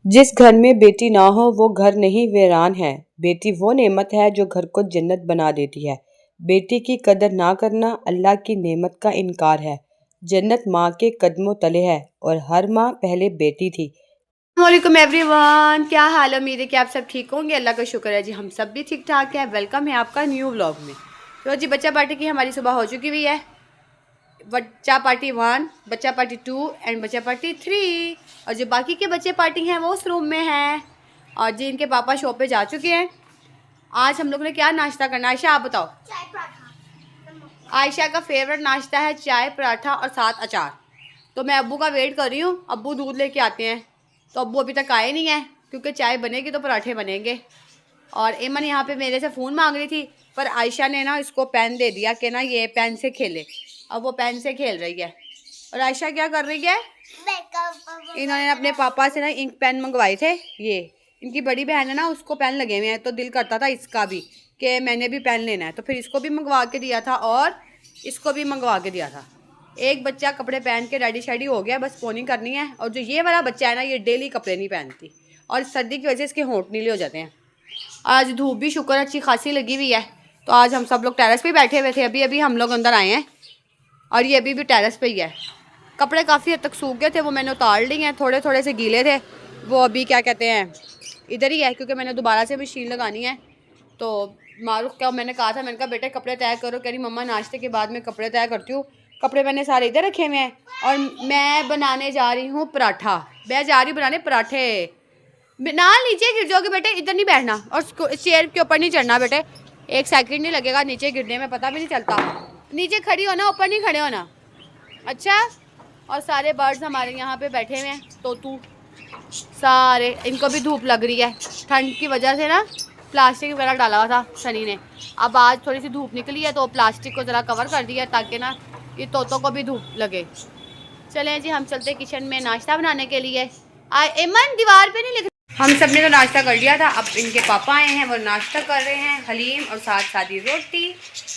जिस घर में बेटी ना हो वो घर नहीं वीरान है। बेटी वो नेमत है जो घर को जन्नत बना देती है। बेटी की कदर ना करना अल्लाह की नेमत का इनकार है। जन्नत माँ के कदमों तले है और हर माँ पहले बेटी थी। वालेकुम एवरीवन, क्या हाल है? उम्मीद है कि आप सब ठीक होंगे। अल्लाह का शुक्र है जी, हम सब भी ठीक ठाक है। वेलकम है आपका न्यू व्लॉग में। तो जी बच्चा पार्टी की हमारी सुबह हो चुकी हुई है। बच्चा पार्टी 1, बच्चा पार्टी 2 एंड बच्चा पार्टी 3। और जो बाकी के बच्चे पार्टी हैं वो उस रूम में हैं। और जी इनके पापा शॉप पे जा चुके हैं। आज हम लोग ने क्या नाश्ता करना है? आयशा आप बताओ। चाय पराठा। आयशा का फेवरेट नाश्ता है चाय पराठा और साथ अचार। तो मैं अब्बू का वेट कर रही हूँ, अब्बू दूध लेके आते हैं। तो अब्बू अभी तक आए नहीं हैं क्योंकि चाय बनेगी तो पराठे बनेंगे। और एमन यहाँ पे मेरे से फ़ोन मांग रही थी, पर आयशा ने ना इसको पेन दे दिया कि ना ये पेन से खेले। अब वो पेन से खेल रही है। और आयशा क्या कर रही है? इन्होंने अपने पापा से ना इंक पेन मंगवाए थे। ये इनकी बड़ी बहन है ना, उसको पेन लगे हुए हैं, तो दिल करता था इसका भी कि मैंने भी पेन लेना है। तो फिर इसको भी मंगवा के दिया था और इसको भी मंगवा के दिया था। एक बच्चा कपड़े पहन के रेडी शेडी हो गया, बस फोनिंग करनी है। और जो ये वाला बच्चा है ना, ये डेली कपड़े नहीं पहनती और सर्दी की वजह से इसके होंठ नीले हो जाते हैं। आज धूप भी शुक्र अच्छी खासी लगी हुई है, तो आज हम सब लोग टेरेस पे बैठे हुए थे। अभी अभी हम लोग अंदर आए हैं और ये अभी भी टेरेस पे ही है। कपड़े काफ़ी हद तक सूख गए थे, वो मैंने उतार लिए हैं। थोड़े थोड़े से गीले थे, वो अभी क्या कहते हैं इधर ही है, क्योंकि मैंने दोबारा से मशीन लगानी है। तो मारूफ क्या मैंने कहा था, मैंने कहा बेटे कपड़े तय करो। कह रही मम्मा नाश्ते के बाद मैं कपड़े तय करती हूँ। कपड़े मैंने सारे इधर रखे हुए हैं और मैं बनाने जा रही हूँ पराठा। मैं जा रही हूँ बनाने पराठे। ना नीचे गिर जाओगे बेटे, इधर नहीं बैठना और चेयर के ऊपर नहीं चढ़ना बेटे। एक सेकंड नहीं लगेगा नीचे गिरने में, पता भी नहीं चलता। नीचे खड़ी होना, ऊपर नहीं खड़े होना। अच्छा। और सारे बर्ड्स हमारे यहाँ पे बैठे हुए हैं, तोतू सारे। इनको भी धूप लग रही है, ठंड की वजह से ना प्लास्टिक वगैरह डाला हुआ था शनि ने। अब आज थोड़ी सी धूप निकली है तो प्लास्टिक को ज़रा कवर कर दिया ताकि ना ये तोतों को भी धूप लगे। चलें जी, हम चलते किचन में नाश्ता बनाने के लिए। एमन दीवार पे नहीं लिख। हम सब ने तो नाश्ता कर लिया था, अब इनके पापा आए हैं, वो नाश्ता कर रहे हैं हलीम और साथ सादी रोटी।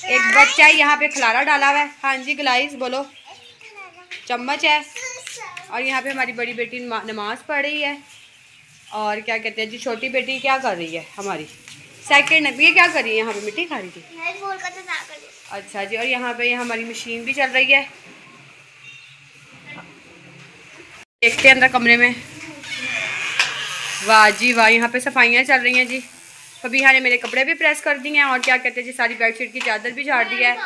एक बच्चा यहाँ पे खलारा डाला हुआ है। हाँ जी ग्लाइस बोलो। चम्मच है। और यहाँ पे हमारी बड़ी बेटी नमाज़ पढ़ रही है। और क्या कहते हैं जी, छोटी बेटी क्या कर रही है हमारी? सेकंड। ये क्या कर रही है? यहाँ पे मिट्टी खा रही थी। अच्छा जी। और यहाँ पे हमारी मशीन भी चल रही है। देखते हैं अंदर कमरे में। वाह जी वाह, यहाँ पे सफाइयाँ चल रही हैं जी। फबीहा ने मेरे कपड़े भी प्रेस कर दिए हैं और क्या कहते हैं जी, सारी बेडशीट की चादर भी झाड़ दी है।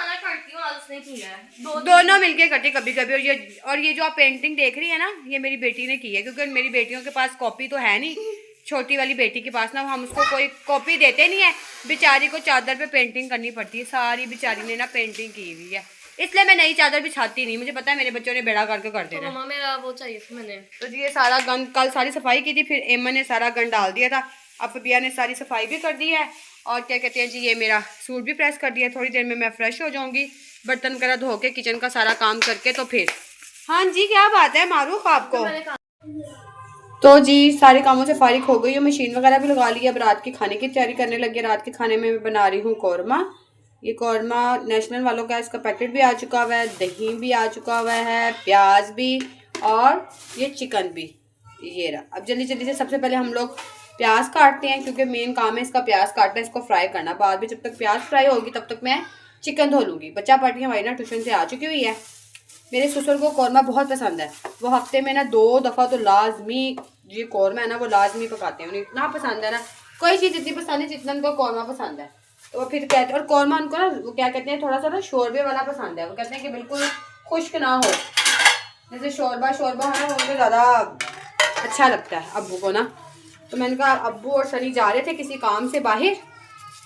दोनों मिलके करती कभी कभी। और ये जो आप पेंटिंग देख रही है ना, ये मेरी बेटी ने की है, क्योंकि मेरी बेटियों के पास कॉपी तो है नहीं। छोटी वाली बेटी के पास ना हम उसको कोई कॉपी देते नहीं है, बेचारी को चादर पे पेंटिंग करनी पड़ती है। सारी बेचारी ने ना पेंटिंग की हुई है, इसलिए मैं नई चादर बिछाती नहीं। मुझे पता है मेरे बच्चों ने बेड़ा करके कर देना। मम्मा मेरा वो चाहिए था मैंने। तो जी ये सारा गंद, कल सारी सफाई की थी, फिर एमन ने सारा गंद डाल दिया था। अब फबिया ने सारी सफाई भी कर दी है। और क्या कहते हैं जी, ये मेरा सूट भी प्रेस कर दिया। थोड़ी देर में मैं फ्रेश हो जाऊंगी, बर्तन वगैरह धो के किचन का सारा काम करके तो फिर। हाँ जी क्या बात है मारूफ आपको? तो जी सारे कामों से फारिग हो गई हूँ, मशीन वगैरह भी लगा ली है। अब रात की खाने की तैयारी करने लगी। रात के खाने में मैं बना रही हूँ कौरमा। ये कौरमा नेशनल वालों का, इसका पैकेट भी आ चुका हुआ है, दही भी आ चुका हुआ है, प्याज भी और ये चिकन भी। ये रहा। अब जल्दी जल्दी से सबसे पहले हम लोग प्याज काटते हैं, क्योंकि मेन काम है इसका प्याज काटना, इसको फ्राई करना। बाद में जब तक प्याज फ्राई होगी तब तक मैं चिकन धो लूँगी। बच्चा पार्टी हमारी ना ट्यूशन से आ चुकी हुई है। मेरे ससुर को कौरमा बहुत पसंद है, वो हफ्ते में ना 2 दफ़ा तो लाजमी ये कौरमा है ना वो लाजमी पकाते हैं। उन्हें इतना पसंद है ना, कोई चीज़ इतनी पसंद है जितना उनको कौरमा पसंद है। तो वो फिर कहते हैं, और कौरमा उनको ना वो क्या कहते हैं, थोड़ा सा ना शोरबे वाला पसंद है। वो कहते हैं कि बिल्कुल खुश्क ना हो, जैसे शोरबा शोरबा है ना, उनको ज़्यादा अच्छा लगता है अब्बू को ना। तो मैंने कहा अब्बू और सनी जा रहे थे किसी काम से बाहर,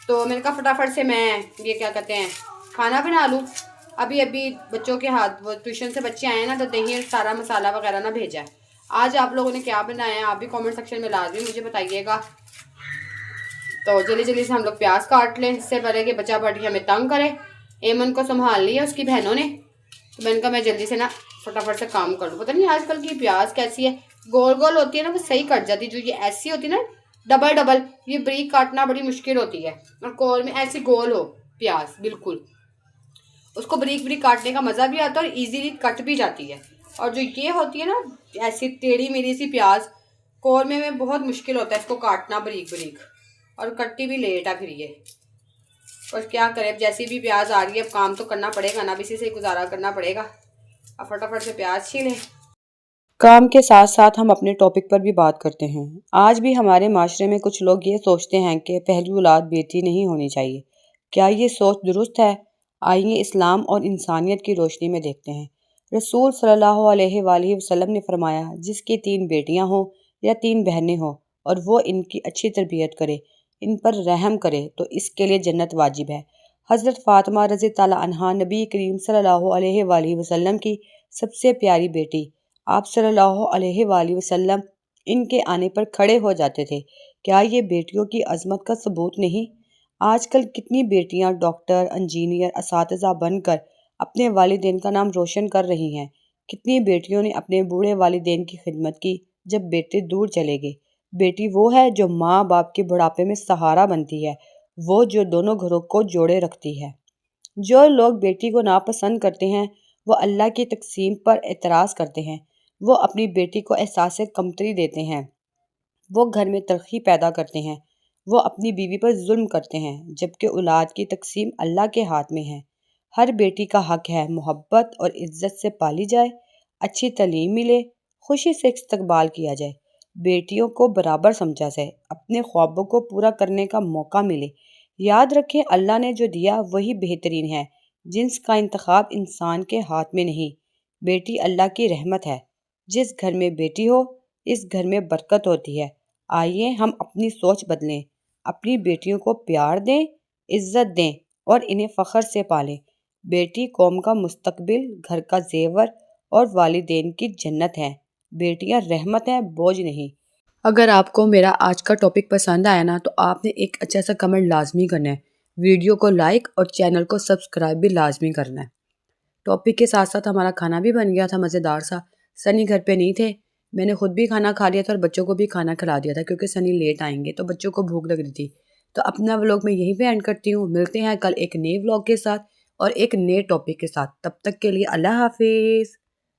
तो मैंने कहा फटाफट से मैं ये क्या कहते हैं खाना बना लूँ। अभी अभी बच्चों के हाथ, वो ट्यूशन से बच्चे आए हैं ना, तो दही सारा मसाला वगैरह ना भेजा है। आज आप लोगों ने क्या बनाया है, आप भी कमेंट सेक्शन में लाजमी मुझे बताइएगा। तो जल्दी जल्दी से हम लोग प्याज काट लें, इससे पहले कि बच्चा पार्टी हमें तंग करे। एमन को संभाल लिया उसकी बहनों ने, तो मैंने कहा मैं जल्दी से ना फटाफट से काम कर लूँ। पता नहीं आजकल की प्याज कैसी है, गोल गोल होती है ना वो सही कट जाती, जो ये ऐसी होती है ना डबल डबल, ये ब्रीक काटना बड़ी मुश्किल होती है। और कौर में ऐसी गोल हो प्याज, बिल्कुल उसको ब्रीक ब्रीक काटने का मज़ा भी आता है और इजीली कट भी जाती है। और जो ये होती है ना ऐसी टेढ़ी मेढ़ी सी प्याज, कौरमे में बहुत मुश्किल होता है इसको काटना बारीक बारीक, और कटती भी लेट है फिर ये। और क्या करें, अब जैसी भी प्याज आ रही है अब काम तो करना पड़ेगा ना, अब इसी से गुजारा करना पड़ेगा। अब फटाफट से प्याज छीलें। काम के साथ साथ हम अपने टॉपिक पर भी बात करते हैं। आज भी हमारे माशरे में कुछ लोग ये सोचते हैं कि पहली औलाद बेटी नहीं होनी चाहिए। क्या ये सोच दुरुस्त है? आइए इस्लाम और इंसानियत की रोशनी में देखते हैं। रसूल सल्लल्लाहु अलैहि वसल्लम ने फरमाया, जिसकी 3 बेटियां हों या 3 बहनें हों और वो इनकी अच्छी तरबियत करे, इन पर रहम करे, तो इसके लिए जन्नत वाजिब है। हज़रत फ़ातिमा रज़ी ताला अन्हा नबी करीम सल्लल्लाहु अलैहि वसल्लम की सबसे प्यारी बेटी, आप सल्लल्लाहु अलैहि वसल्लम इनके आने पर खड़े हो जाते थे। क्या ये बेटियों की अज़मत का सबूत नहीं? आजकल कितनी बेटियां डॉक्टर, इंजीनियर, असातिज़ा बनकर अपने वालिदैन का नाम रोशन कर रही हैं। कितनी बेटियों ने अपने बूढ़े वालिदैन की खिदमत की जब बेटे दूर चले गए। बेटी वो है जो माँ बाप के बुढ़ापे में सहारा बनती है, वो जो दोनों घरों को जोड़े रखती है। जो लोग बेटी को नापसंद करते हैं वो अल्लाह की तकसीम पर एतराज़ करते हैं। वो अपनी बेटी को एहसास कमतरी देते हैं। वो घर में तलखी पैदा करते हैं। वो अपनी बीवी पर जुल्म करते हैं, जबकि औलाद की तकसीम अल्लाह के हाथ में है। हर बेटी का हक है मोहब्बत और इज्जत से पाली जाए, अच्छी तालीम मिले, खुशी से इस्तकबाल किया जाए, बेटियों को बराबर समझा जाए, अपने ख्वाबों को पूरा करने का मौका मिले। याद रखें, अल्लाह ने जो दिया वही बेहतरीन है, जिन्स का इंतखाब इंसान के हाथ में नहीं। बेटी अल्लाह की रहमत है। जिस घर में बेटी हो, इस घर में बरकत होती है। आइए हम अपनी सोच बदलें, अपनी बेटियों को प्यार दें, इज्जत दें और इन्हें फ़ख्र से पालें। बेटी कौम का मुस्तकबिल, घर का जेवर और वालिदैन की जन्नत है। बेटियां रहमत हैं, बोझ नहीं। अगर आपको मेरा आज का टॉपिक पसंद आया ना, तो आपने एक अच्छा सा कमेंट लाजमी करना है, वीडियो को लाइक और चैनल को सब्सक्राइब भी लाजमी करना है। टॉपिक के साथ साथ हमारा खाना भी बन गया था मज़ेदार सा। सनी घर पे नहीं थे, मैंने खुद भी खाना खा लिया था और बच्चों को भी खाना खिला दिया था, क्योंकि सनी लेट आएंगे तो बच्चों को भूख लग रही थी। तो अपना व्लॉग मैं यहीं पे एंड करती हूँ। मिलते हैं कल एक नए व्लॉग के साथ और एक नए टॉपिक के साथ। तब तक के लिए अल्लाह हाफिज़।